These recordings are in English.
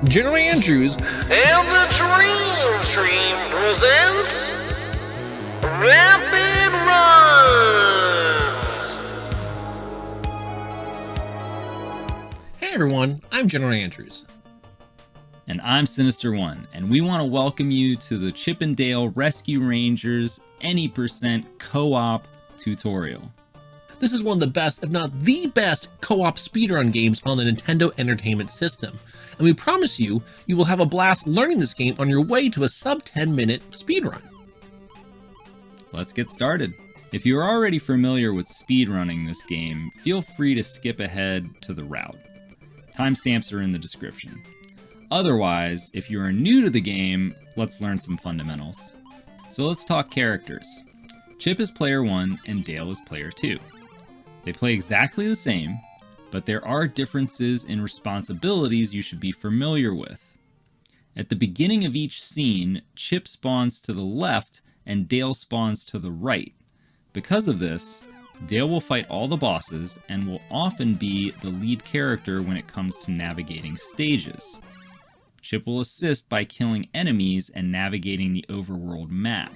GeneralAndrews And the Dream Stream presents Rapid Runs! Hey everyone, I'm GeneralAndrews. And I'm Sinister1, and we want to welcome you to the Chip and Dale Rescue Rangers Any Percent Co-op tutorial. This is one of the best, if not the best, co-op speedrun games on the Nintendo Entertainment System, and we promise you will have a blast learning this game on your way to a sub 10-minute speedrun. Let's get started. If you're already familiar with speedrunning this game, feel free to skip ahead to the route. Timestamps are in the description. Otherwise, if you are new to the game, let's learn some fundamentals. So let's talk characters. Chip is player 1 and Dale is player 2. They play exactly the same, but there are differences in responsibilities you should be familiar with. At the beginning of each scene, Chip spawns to the left and Dale spawns to the right. Because of this, Dale will fight all the bosses and will often be the lead character when it comes to navigating stages. Chip will assist by killing enemies and navigating the overworld map.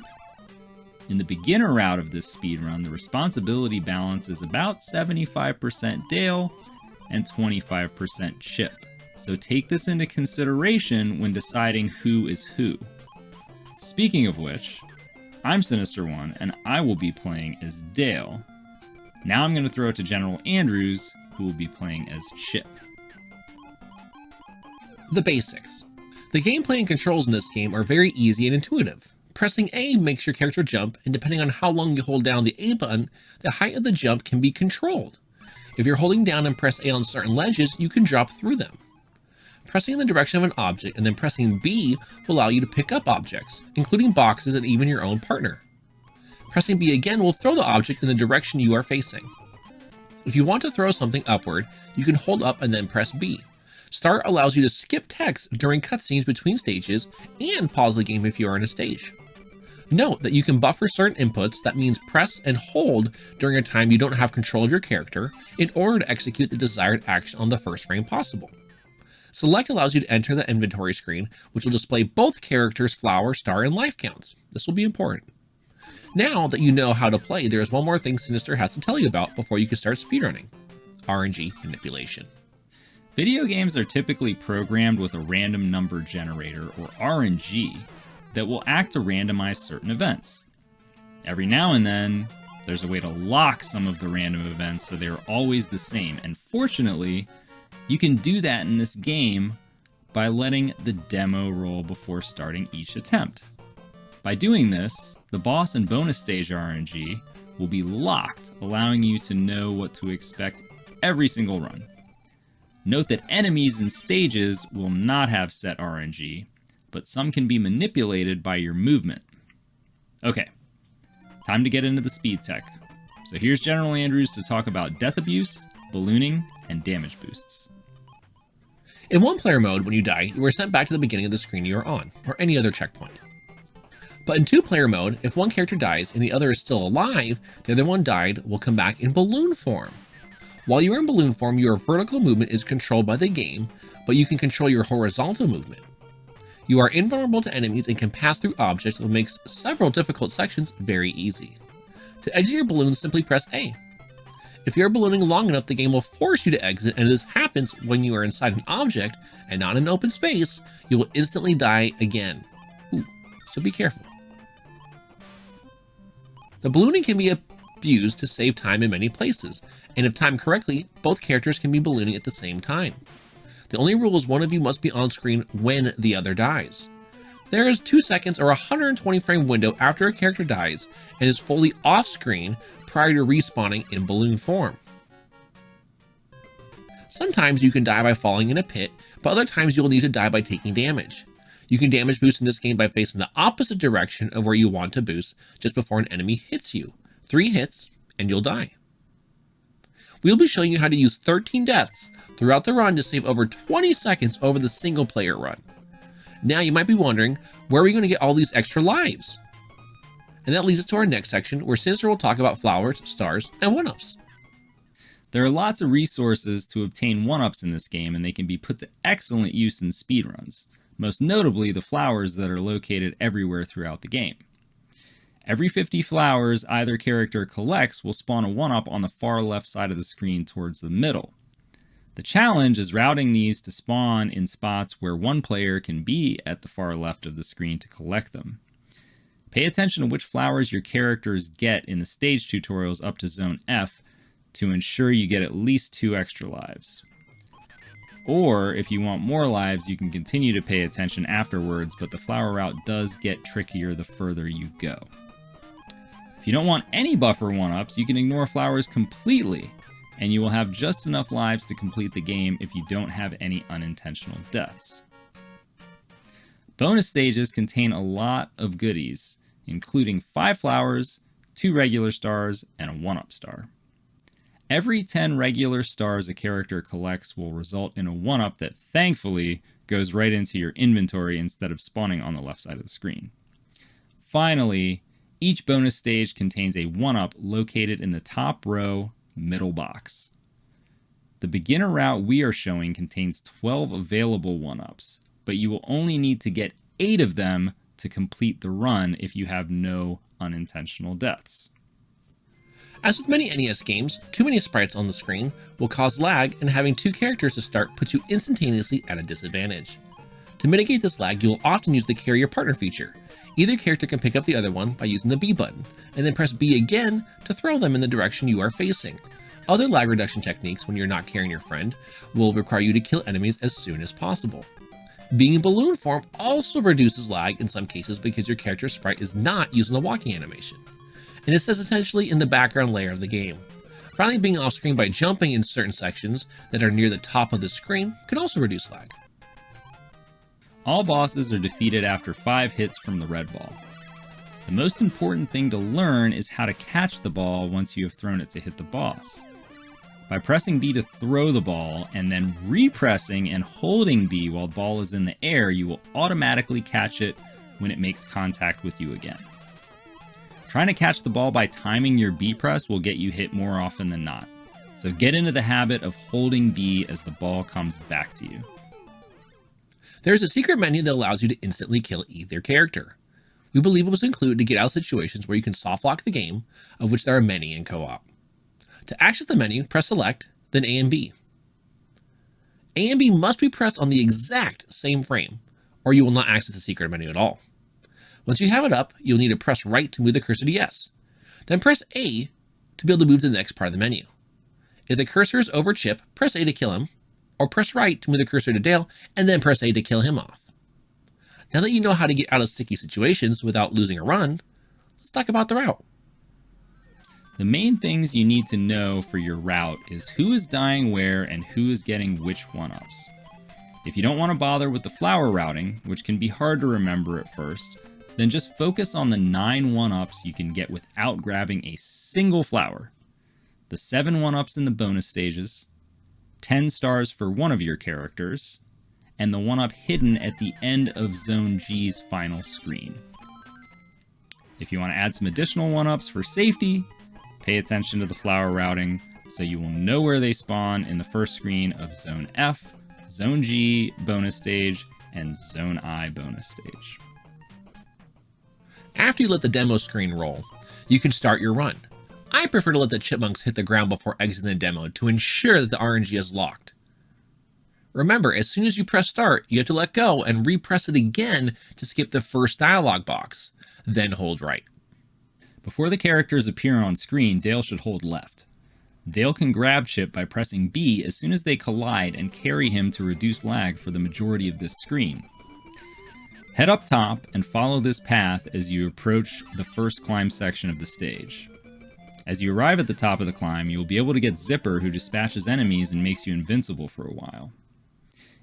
In the beginner route of this speedrun, the responsibility balance is about 75% Dale and 25% Chip. So take this into consideration when deciding who is who. Speaking of which, I'm Sinister1 and I will be playing as Dale. Now I'm going to throw it to GeneralAndrews, who will be playing as Chip. The basics. The gameplay and controls in this game are very easy and intuitive. Pressing A makes your character jump, and depending on how long you hold down the A button, the height of the jump can be controlled. If you're holding down and press A on certain ledges, you can drop through them. Pressing in the direction of an object and then pressing B will allow you to pick up objects, including boxes and even your own partner. Pressing B again will throw the object in the direction you are facing. If you want to throw something upward, you can hold up and then press B. Start allows you to skip text during cutscenes between stages and pause the game if you are in a stage. Note that you can buffer certain inputs, that means press and hold during a time you don't have control of your character in order to execute the desired action on the first frame possible. Select allows you to enter the inventory screen, which will display both characters' flower, star, and life counts. This will be important. Now that you know how to play, there is one more thing Sinister has to tell you about before you can start speedrunning: RNG manipulation. Video games are typically programmed with a random number generator, or RNG, that will act to randomize certain events. Every now and then, there's a way to lock some of the random events so they're always the same, and fortunately, you can do that in this game by letting the demo roll before starting each attempt. By doing this, the boss and bonus stage RNG will be locked, allowing you to know what to expect every single run. Note that enemies and stages will not have set RNG, but some can be manipulated by your movement. Okay, time to get into the speed tech. So here's GeneralAndrews to talk about death abuse, ballooning, and damage boosts. In one-player mode, when you die, you are sent back to the beginning of the screen you are on, or any other checkpoint. But in two-player mode, if one character dies and the other is still alive, the other one died will come back in balloon form. While you are in balloon form, your vertical movement is controlled by the game, but you can control your horizontal movement. You are invulnerable to enemies and can pass through objects, which makes several difficult sections very easy. To exit your balloon, simply press A. If you are ballooning long enough, the game will force you to exit, and this happens when you are inside an object and not in an open space. You will instantly die again. So be careful. The ballooning can be used to save time in many places, and if timed correctly, both characters can be ballooning at the same time. The only rule is one of you must be on screen when the other dies. There is 2 seconds or 120 frame window after a character dies and is fully off screen prior to respawning in balloon form. Sometimes you can die by falling in a pit, but other times you will need to die by taking damage. You can damage boost in this game by facing the opposite direction of where you want to boost just before an enemy hits you. 3 hits and you'll die. We'll be showing you how to use 13 deaths throughout the run to save over 20 seconds over the single player run. Now you might be wondering, where are we going to get all these extra lives? And that leads us to our next section, where Sinister will talk about flowers, stars, and 1-ups. There are lots of resources to obtain 1-ups in this game, and they can be put to excellent use in speedruns, most notably the flowers that are located everywhere throughout the game. Every 50 flowers either character collects will spawn a 1-up on the far left side of the screen towards the middle. The challenge is routing these to spawn in spots where one player can be at the far left of the screen to collect them. Pay attention to which flowers your characters get in the stage tutorials up to Zone F to ensure you get at least 2 extra lives. Or, if you want more lives, you can continue to pay attention afterwards, but the flower route does get trickier the further you go. If you don't want any buffer 1-ups, you can ignore flowers completely, and you will have just enough lives to complete the game if you don't have any unintentional deaths. Bonus stages contain a lot of goodies, including 5 flowers, 2 regular stars, and a 1-up star. Every 10 regular stars a character collects will result in a 1-up that thankfully goes right into your inventory instead of spawning on the left side of the screen. Finally, each bonus stage contains a 1-up located in the top row, middle box. The beginner route we are showing contains 12 available 1-ups, but you will only need to get 8 of them to complete the run if you have no unintentional deaths. As with many NES games, too many sprites on the screen will cause lag, and having 2 characters to start puts you instantaneously at a disadvantage. To mitigate this lag, you will often use the carry your partner feature. Either character can pick up the other one by using the B button, and then press B again to throw them in the direction you are facing. Other lag reduction techniques when you're not carrying your friend will require you to kill enemies as soon as possible. Being in balloon form also reduces lag in some cases because your character's sprite is not using the walking animation, and it says essentially in the background layer of the game. Finally, being off screen by jumping in certain sections that are near the top of the screen can also reduce lag. All bosses are defeated after 5 hits from the red ball. The most important thing to learn is how to catch the ball once you have thrown it to hit the boss. By pressing B to throw the ball, and then repressing and holding B while the ball is in the air, you will automatically catch it when it makes contact with you again. Trying to catch the ball by timing your B press will get you hit more often than not, so get into the habit of holding B as the ball comes back to you. There is a secret menu that allows you to instantly kill either character. We believe it was included to get out of situations where you can soft lock the game, of which there are many in co-op. To access the menu, press Select, then A and B. A and B must be pressed on the exact same frame, or you will not access the secret menu at all. Once you have it up, you'll need to press right to move the cursor to yes. Then press A to be able to move to the next part of the menu. If the cursor is over Chip, press A to kill him, or press right to move the cursor to Dale, and then press A to kill him off. Now that you know how to get out of sticky situations without losing a run, let's talk about the route. The main things you need to know for your route is who is dying where and who is getting which 1-ups. If you don't want to bother with the flower routing, which can be hard to remember at first, then just focus on the 9 1-ups you can get without grabbing a single flower, the 7 1-ups in the bonus stages, 10 stars for one of your characters, and the 1-up hidden at the end of Zone G's final screen. If you want to add some additional 1-ups for safety, pay attention to the flower routing so you will know where they spawn in the first screen of Zone F, Zone G bonus stage, and Zone I bonus stage. After you let the demo screen roll, you can start your run. I prefer to let the chipmunks hit the ground before exiting the demo to ensure that the RNG is locked. Remember, as soon as you press start, you have to let go and repress it again to skip the first dialog box, then hold right. Before the characters appear on screen, Dale should hold left. Dale can grab Chip by pressing B as soon as they collide and carry him to reduce lag for the majority of this screen. Head up top and follow this path as you approach the first climb section of the stage. As you arrive at the top of the climb, you will be able to get Zipper, who dispatches enemies and makes you invincible for a while.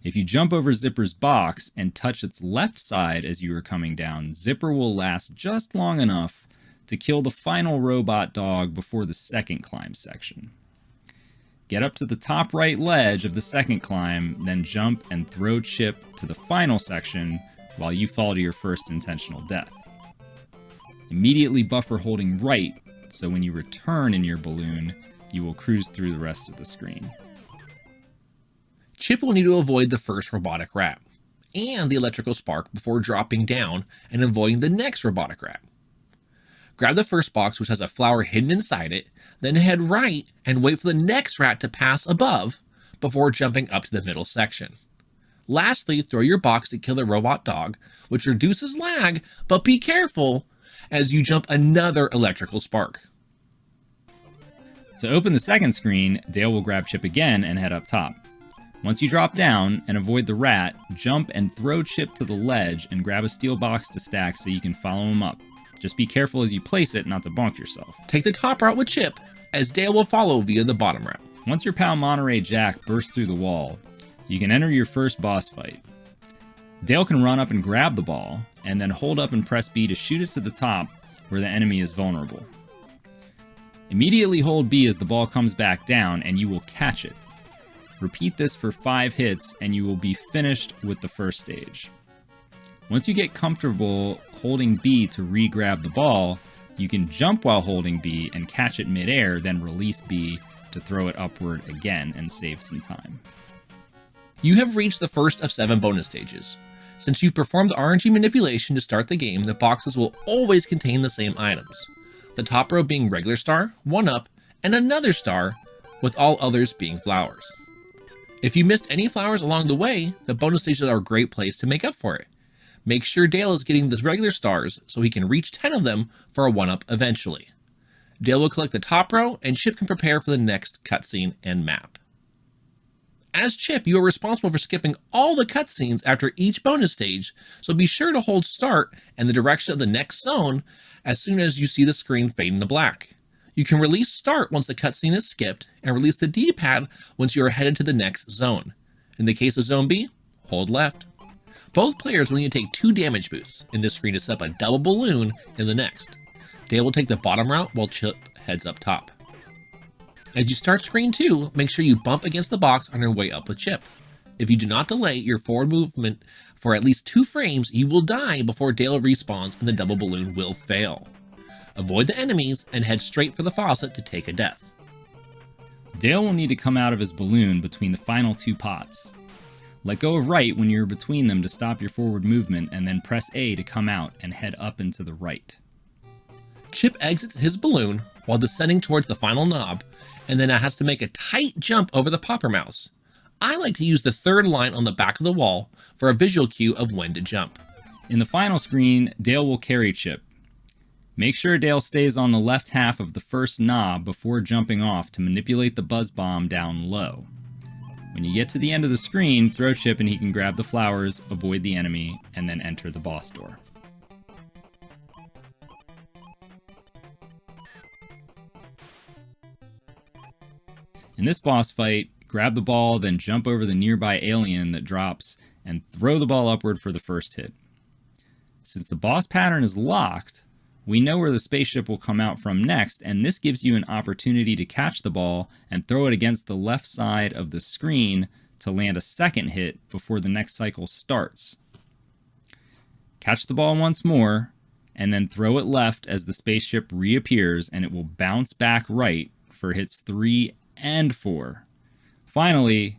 If you jump over Zipper's box and touch its left side as you are coming down, Zipper will last just long enough to kill the final robot dog before the second climb section. Get up to the top right ledge of the second climb, then jump and throw Chip to the final section while you fall to your first intentional death. Immediately buffer holding right, so when you return in your balloon, You will cruise through the rest of the screen. Chip will need to avoid the first robotic rat and the electrical spark before dropping down and avoiding the next robotic rat. Grab the first box, which has a flower hidden inside it, then head right and wait for the next rat to pass above before jumping up to the middle section. Lastly, throw your box to kill the robot dog, which reduces lag, but be careful as you jump another electrical spark. To open the second screen, Dale will grab Chip again and head up top. Once you drop down and avoid the rat, jump and throw Chip to the ledge and grab a steel box to stack so you can follow him up. Just be careful as you place it not to bonk yourself. Take the top route with Chip, as Dale will follow via the bottom route. Once your pal Monterey Jack bursts through the wall, you can enter your first boss fight. Dale can run up and grab the ball, and then hold up and press B to shoot it to the top where the enemy is vulnerable. Immediately hold B as the ball comes back down and you will catch it. Repeat this for 5 hits and you will be finished with the first stage. Once you get comfortable holding B to re-grab the ball, you can jump while holding B and catch it mid-air, then release B to throw it upward again and save some time. You have reached the first of 7 bonus stages. Since you've performed RNG manipulation to start the game, the boxes will always contain the same items. The top row being regular star, 1-up, and another star, with all others being flowers. If you missed any flowers along the way, the bonus stages are a great place to make up for it. Make sure Dale is getting the regular stars so he can reach 10 of them for a 1-up eventually. Dale will collect the top row, and Chip can prepare for the next cutscene and map. As Chip, you are responsible for skipping all the cutscenes after each bonus stage, so be sure to hold start and the direction of the next zone as soon as you see the screen fade into black. You can release start once the cutscene is skipped, and release the D-pad once you are headed to the next zone. In the case of Zone B, hold left. Both players will need to take 2 damage boosts in this screen to set up a double balloon in the next. Dale will take the bottom route while Chip heads up top. As you start screen 2, make sure you bump against the box on your way up with Chip. If you do not delay your forward movement for at least 2 frames, you will die before Dale respawns and the double balloon will fail. Avoid the enemies and head straight for the faucet to take a death. Dale will need to come out of his balloon between the final 2 pots. Let go of right when you're between them to stop your forward movement, and then press A to come out and head up and to the right. Chip exits his balloon while descending towards the final knob, and then has to make a tight jump over the popper mouse. I like to use the 3rd line on the back of the wall for a visual cue of when to jump. In the final screen, Dale will carry Chip. Make sure Dale stays on the left half of the first knob before jumping off to manipulate the buzz bomb down low. When you get to the end of the screen, throw Chip and he can grab the flowers, avoid the enemy, and then enter the boss door. In this boss fight, grab the ball, then jump over the nearby alien that drops, and throw the ball upward for the first hit. Since the boss pattern is locked, we know where the spaceship will come out from next, and this gives you an opportunity to catch the ball and throw it against the left side of the screen to land a second hit before the next cycle starts. Catch the ball once more, and then throw it left as the spaceship reappears, and it will bounce back right for hits 3 and 4. Finally,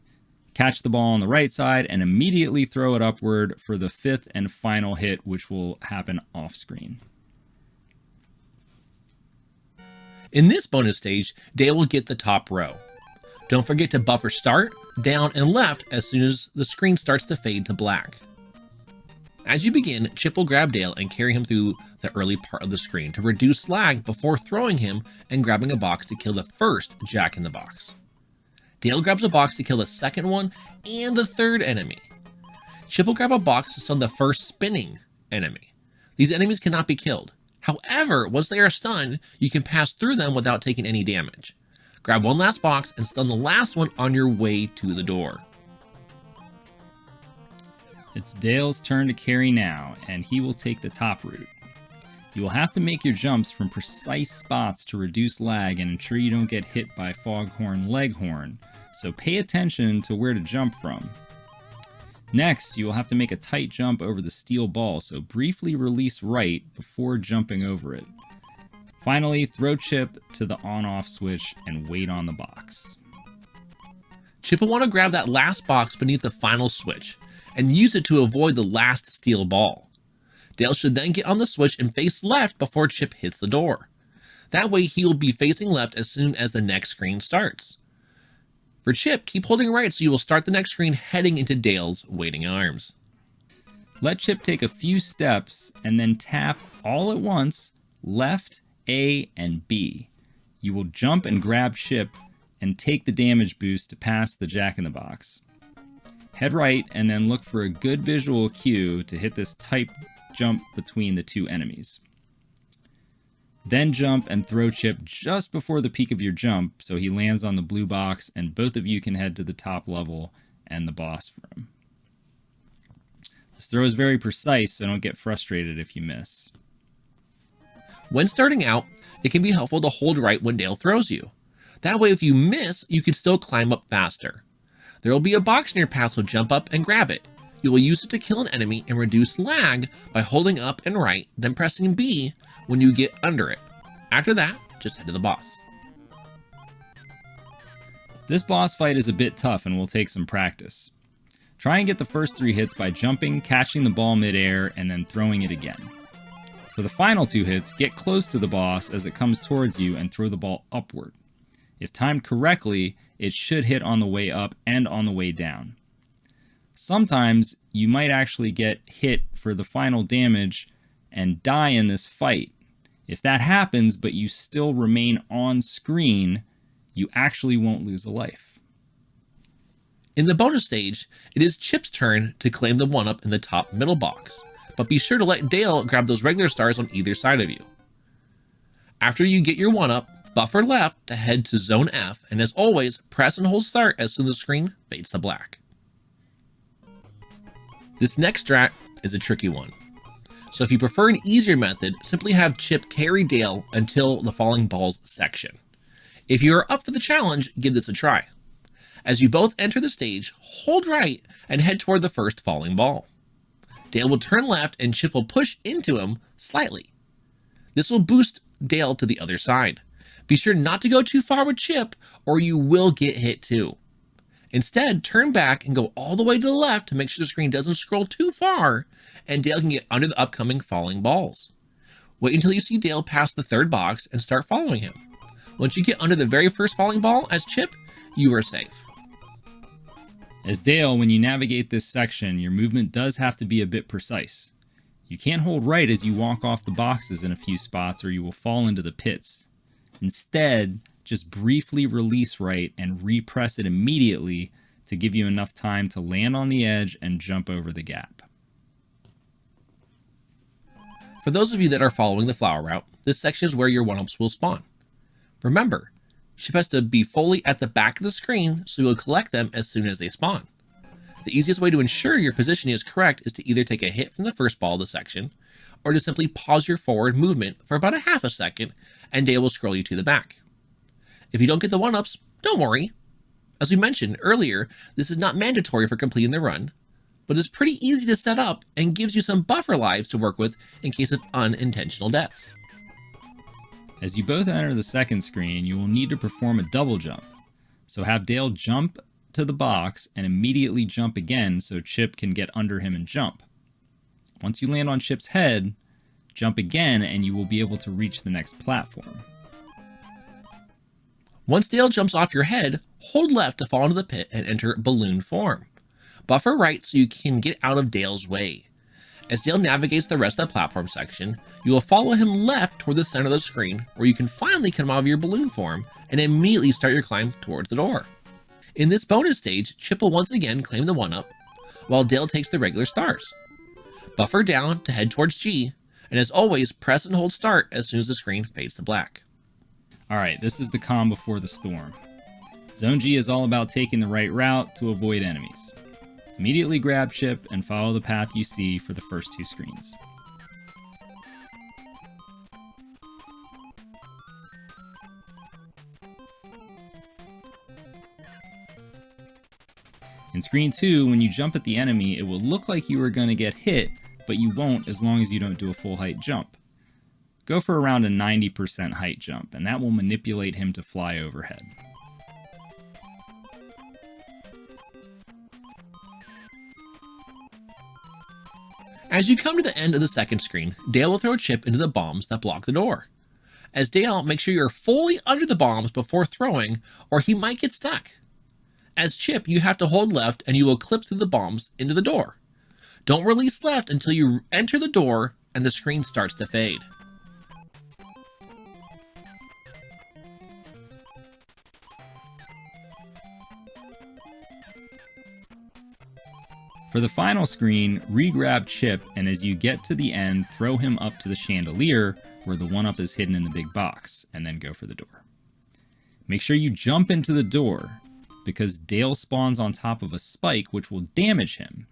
catch the ball on the right side and immediately throw it upward for the 5th and final hit, which will happen off screen. In this bonus stage, Dale will get the top row. Don't forget to buffer start, down, and left as soon as the screen starts to fade to black. As you begin, Chip will grab Dale and carry him through the early part of the screen to reduce lag before throwing him and grabbing a box to kill the first Jack in the Box. Dale grabs a box to kill the second one and the 3rd enemy. Chip will grab a box to stun the first spinning enemy. These enemies cannot be killed. However, once they are stunned, you can pass through them without taking any damage. Grab one last box and stun the last one on your way to the door. It's Dale's turn to carry now, and he will take the top route. You will have to make your jumps from precise spots to reduce lag and ensure you don't get hit by Foghorn Leghorn, so pay attention to where to jump from. Next, you will have to make a tight jump over the steel ball, so briefly release right before jumping over it. Finally, throw Chip to the on-off switch and wait on the box. Chip will want to grab that last box beneath the final switch and use it to avoid the last steel ball. Dale should then get on the switch and face left before Chip hits the door. That way he will be facing left as soon as the next screen starts. For Chip, keep holding right so you will start the next screen heading into Dale's waiting arms. Let Chip take a few steps and then tap all at once left, A, and B. You will jump and grab Chip and take the damage boost to pass the Jack-in-the-Box. Head right and then look for a good visual cue to hit this tight jump between the two enemies. Then jump and throw Chip just before the peak of your jump so he lands on the blue box and both of you can head to the top level and the boss room. This throw is very precise, so don't get frustrated if you miss. When starting out, it can be helpful to hold right when Dale throws you. That way if you miss, you can still climb up faster. There will be a box in your path, so jump up and grab it. You will use it to kill an enemy and reduce lag by holding up and right, then pressing B when you get under it. After that, just head to the boss. This boss fight is a bit tough and will take some practice. Try and get the first 3 hits by jumping, catching the ball midair, and then throwing it again. For the final 2 hits, get close to the boss as it comes towards you and throw the ball upward. If timed correctly, it should hit on the way up and on the way down. Sometimes you might actually get hit for the final damage and die in this fight. If that happens, but you still remain on screen, you actually won't lose a life. In the bonus stage, it is Chip's turn to claim the 1-up in the top middle box, but be sure to let Dale grab those regular stars on either side of you. After you get your 1-up, buffer left to head to Zone F, and as always, press and hold start as soon as the screen fades to black. This next strat is a tricky one. So if you prefer an easier method, simply have Chip carry Dale until the falling balls section. If you are up for the challenge, give this a try. As you both enter the stage, hold right and head toward the first falling ball. Dale will turn left and Chip will push into him slightly. This will boost Dale to the other side. Be sure not to go too far with Chip or you will get hit too. Instead, turn back and go all the way to the left to make sure the screen doesn't scroll too far and Dale can get under the upcoming falling balls. Wait until you see Dale pass the 3rd box and start following him. Once you get under the very first falling ball as Chip, you are safe. As Dale, when you navigate this section, your movement does have to be a bit precise. You can't hold right as you walk off the boxes in a few spots or you will fall into the pits. Instead, just briefly release right and repress it immediately to give you enough time to land on the edge and jump over the gap. For those of you that are following the flower route, this section is where your 1-ups will spawn. Remember, Chip has to be fully at the back of the screen so you will collect them as soon as they spawn. The easiest way to ensure your positioning is correct is to either take a hit from the first ball of the section, or to simply pause your forward movement for about a half a second and Dale will scroll you to the back. If you don't get the 1-ups, don't worry. As we mentioned earlier, this is not mandatory for completing the run, but it's pretty easy to set up and gives you some buffer lives to work with in case of unintentional deaths. As you both enter the second screen, you will need to perform a double jump. So have Dale jump to the box and immediately jump again so Chip can get under him and jump. Once you land on Chip's head, jump again and you will be able to reach the next platform. Once Dale jumps off your head, hold left to fall into the pit and enter balloon form. Buffer right so you can get out of Dale's way. As Dale navigates the rest of the platform section, you will follow him left toward the center of the screen where you can finally come out of your balloon form and immediately start your climb towards the door. In this bonus stage, Chip will once again claim the 1-up, while Dale takes the regular stars. Buffer down to head towards G, and as always, press and hold start as soon as the screen fades to black. Alright, this is the calm before the storm. Zone G is all about taking the right route to avoid enemies. Immediately grab Chip and follow the path you see for the first 2 screens. In screen 2, when you jump at the enemy, it will look like you are going to get hit, but you won't as long as you don't do a full height jump. go for around a 90% height jump, and that will manipulate him to fly overhead. As you come to the end of the second screen, Dale will throw Chip into the bombs that block the door. As Dale, make sure you're fully under the bombs before throwing, or he might get stuck. As Chip, you have to hold left and you will clip through the bombs into the door. Don't release left until you enter the door and the screen starts to fade. For the final screen, re-grab Chip, and as you get to the end, throw him up to the chandelier where the 1-up is hidden in the big box, and then go for the door. Make sure you jump into the door, because Dale spawns on top of a spike which will damage him.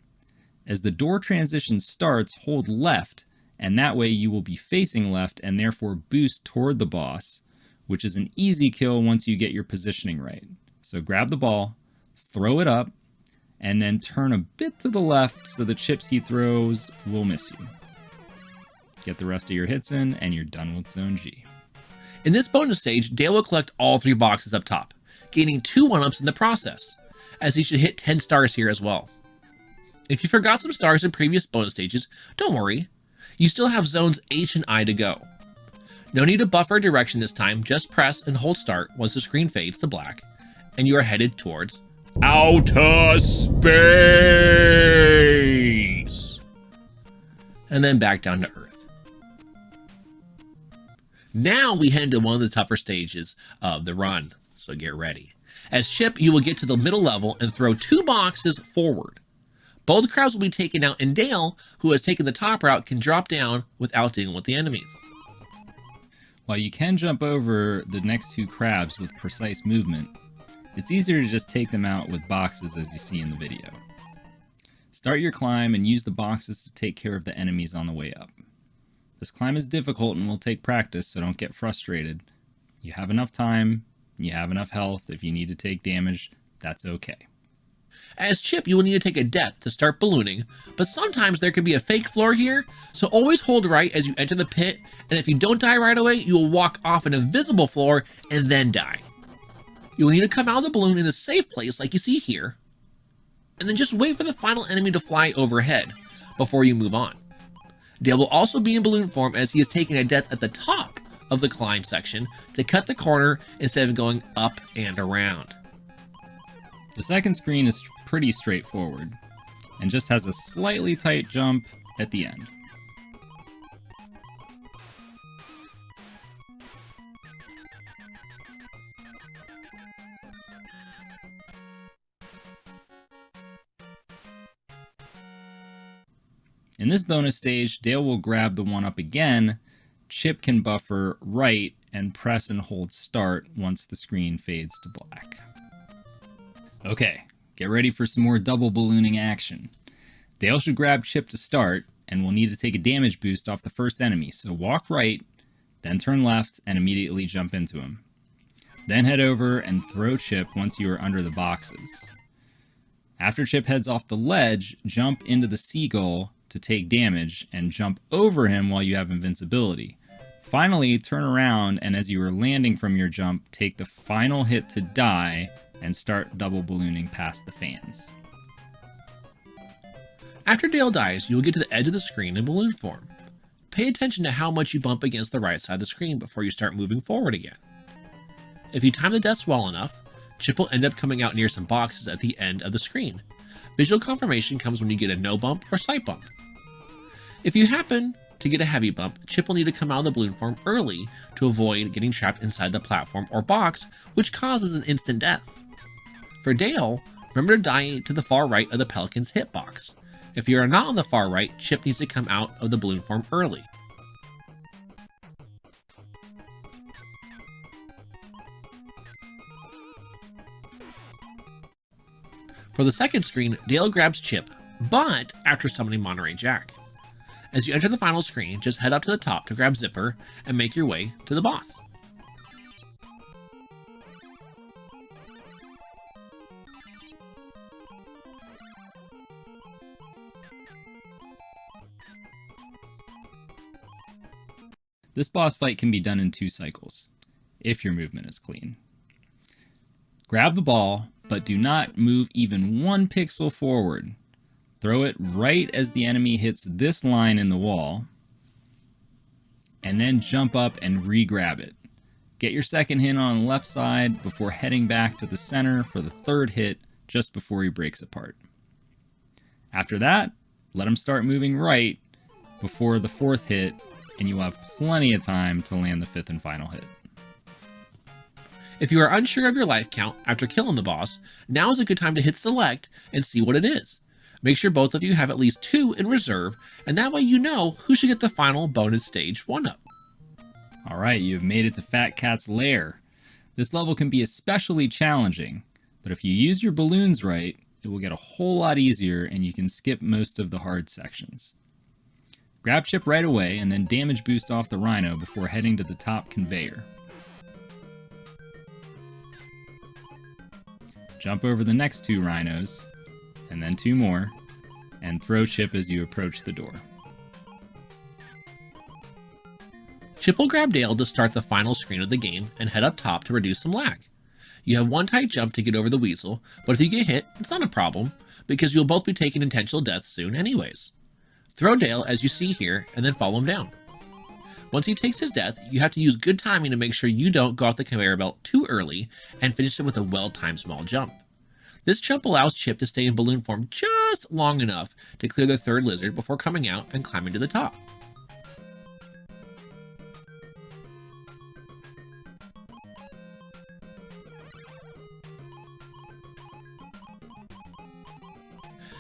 As the door transition starts, hold left, and that way you will be facing left and therefore boost toward the boss, which is an easy kill once you get your positioning right. So grab the ball, throw it up, and then turn a bit to the left so the chips he throws will miss you. Get the rest of your hits in, and you're done with Zone G. In this bonus stage, Dale will collect all 3 boxes up top, gaining 2 1-ups in the process, as he should hit 10 stars here as well. If you forgot some stars in previous bonus stages, don't worry. You still have zones H and I to go. No need to buffer direction this time, just press and hold start once the screen fades to black, and you are headed towards outer space! And then back down to Earth. Now we head into one of the tougher stages of the run, so get ready. As Chip, you will get to the middle level and throw 2 boxes forward. Both crabs will be taken out, and Dale, who has taken the top route, can drop down without dealing with the enemies. While you can jump over the next 2 crabs with precise movement, it's easier to just take them out with boxes as you see in the video. Start your climb and use the boxes to take care of the enemies on the way up. This climb is difficult and will take practice, so don't get frustrated. You have enough time, you have enough health. If you need to take damage, that's okay. As Chip, you will need to take a death to start ballooning, but sometimes there could be a fake floor here, so always hold right as you enter the pit, and if you don't die right away, you will walk off an invisible floor and then die. You will need to come out of the balloon in a safe place like you see here, and then just wait for the final enemy to fly overhead before you move on. Dale will also be in balloon form as he is taking a death at the top of the climb section to cut the corner instead of going up and around. The second screen is pretty straightforward and just has a slightly tight jump at the end. In this bonus stage, Dale will grab the 1-up again, Chip can buffer right, and press and hold start once the screen fades to black. Okay, get ready for some more double ballooning action. Dale should grab Chip to start, and will need to take a damage boost off the first enemy, so walk right, then turn left, and immediately jump into him. Then head over and throw Chip once you are under the boxes. After Chip heads off the ledge, jump into the seagull to take damage, and jump over him while you have invincibility. Finally, turn around, and as you are landing from your jump, take the final hit to die, and start double ballooning past the fans. After Dale dies, you will get to the edge of the screen in balloon form. Pay attention to how much you bump against the right side of the screen before you start moving forward again. If you time the deaths well enough, Chip will end up coming out near some boxes at the end of the screen. Visual confirmation comes when you get a no bump or sight bump. If you happen to get a heavy bump, Chip will need to come out of the balloon form early to avoid getting trapped inside the platform or box, which causes an instant death. For Dale, remember to die to the far right of the Pelican's hitbox. If you are not on the far right, Chip needs to come out of the balloon form early. For the second screen, Dale grabs Chip, but after summoning Monterey Jack. As you enter the final screen, just head up to the top to grab Zipper and make your way to the boss. This boss fight can be done in 2 cycles, if your movement is clean. Grab the ball, but do not move even 1 pixel forward. Throw it right as the enemy hits this line in the wall, and then jump up and re-grab it. Get your second hit on the left side before heading back to the center for the 3rd hit just before he breaks apart. After that, let him start moving right before the 4th hit, and you will have plenty of time to land the 5th and final hit. If you are unsure of your life count after killing the boss, now is a good time to hit select and see what it is. Make sure both of you have at least 2 in reserve, and that way you know who should get the final bonus stage 1-up. Alright, you have made it to Fat Cat's lair. This level can be especially challenging, but if you use your balloons right, it will get a whole lot easier and you can skip most of the hard sections. Grab Chip right away and then damage boost off the rhino before heading to the top conveyor. Jump over the next 2 rhinos, and then 2 more, and throw Chip as you approach the door. Chip will grab Dale to start the final screen of the game and head up top to reduce some lag. You have 1 tight jump to get over the weasel, but if you get hit, it's not a problem, because you'll both be taking intentional deaths soon anyways. Throw Dale as you see here, and then follow him down. Once he takes his death, you have to use good timing to make sure you don't go off the conveyor belt too early and finish it with a well-timed small jump. This jump allows Chip to stay in balloon form just long enough to clear the 3rd lizard before coming out and climbing to the top.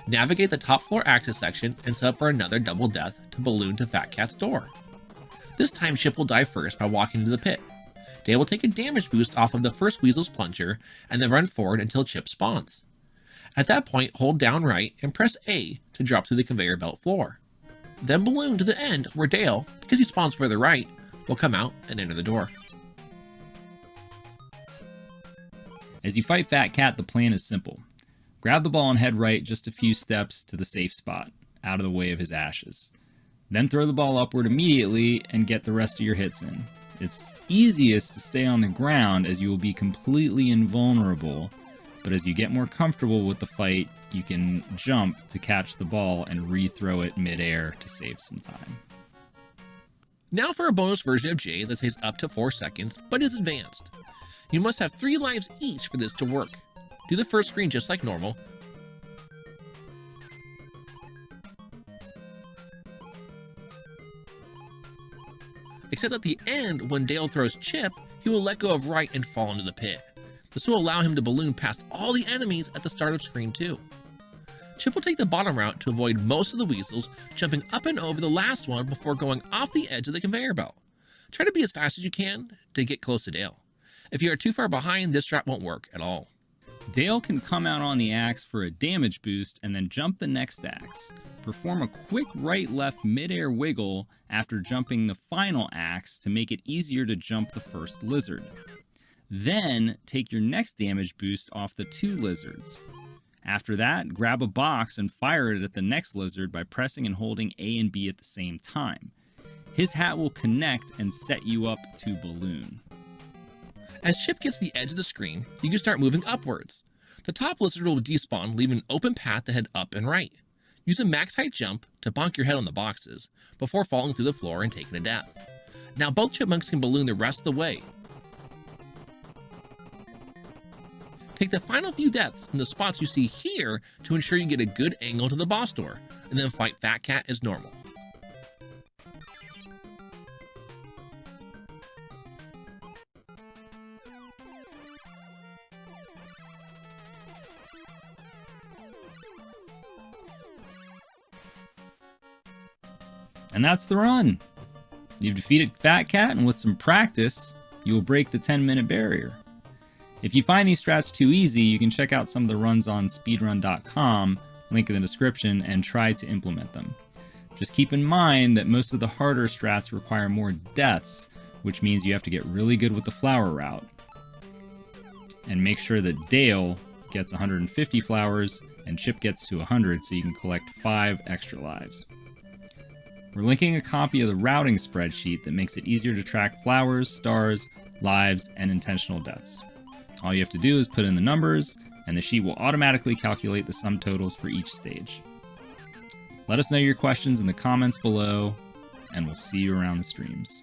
Navigate the top floor access section and set up for another double death to balloon to Fat Cat's door. This time Chip will die first by walking into the pit. Dale will take a damage boost off of the first weasel's plunger and then run forward until Chip spawns. At that point, hold down right and press A to drop through the conveyor belt floor. Then balloon to the end where Dale, because he spawns further right, will come out and enter the door. As you fight Fat Cat, the plan is simple. Grab the ball and head right just a few steps to the safe spot, out of the way of his ashes. Then throw the ball upward immediately and get the rest of your hits in. It's easiest to stay on the ground as you will be completely invulnerable, but as you get more comfortable with the fight, you can jump to catch the ball and re-throw it mid-air to save some time. Now for a bonus version of J that takes up to 4 seconds, but is advanced. You must have 3 lives each for this to work. Do the first screen just like normal. Except at the end, when Dale throws Chip, he will let go of right and fall into the pit. This will allow him to balloon past all the enemies at the start of screen 2. Chip will take the bottom route to avoid most of the weasels, jumping up and over the last one before going off the edge of the conveyor belt. Try to be as fast as you can to get close to Dale. If you are too far behind, this strat won't work at all. Dale can come out on the axe for a damage boost and then jump the next axe. Perform a quick right-left mid-air wiggle after jumping the final axe to make it easier to jump the first lizard. Then take your next damage boost off the 2 lizards. After that, grab a box and fire it at the next lizard by pressing and holding A and B at the same time. His hat will connect and set you up to balloon. As Chip gets the edge of the screen, you can start moving upwards. The top lizard will despawn, leaving an open path to head up and right. Use a max height jump to bonk your head on the boxes, before falling through the floor and taking a death. Now both chipmunks can balloon the rest of the way. Take the final few deaths in the spots you see here to ensure you get a good angle to the boss door, and then fight Fat Cat as normal. And that's the run. You've defeated Fat Cat, and with some practice, you will break the 10-minute barrier. If you find these strats too easy, you can check out some of the runs on speedrun.com, link in the description, and try to implement them. Just keep in mind that most of the harder strats require more deaths, which means you have to get really good with the flower route. And make sure that Dale gets 150 flowers and Chip gets to 100 so you can collect 5 extra lives. We're linking a copy of the routing spreadsheet that makes it easier to track flowers, stars, lives, and intentional deaths. All you have to do is put in the numbers, and the sheet will automatically calculate the sum totals for each stage. Let us know your questions in the comments below, and we'll see you around the streams.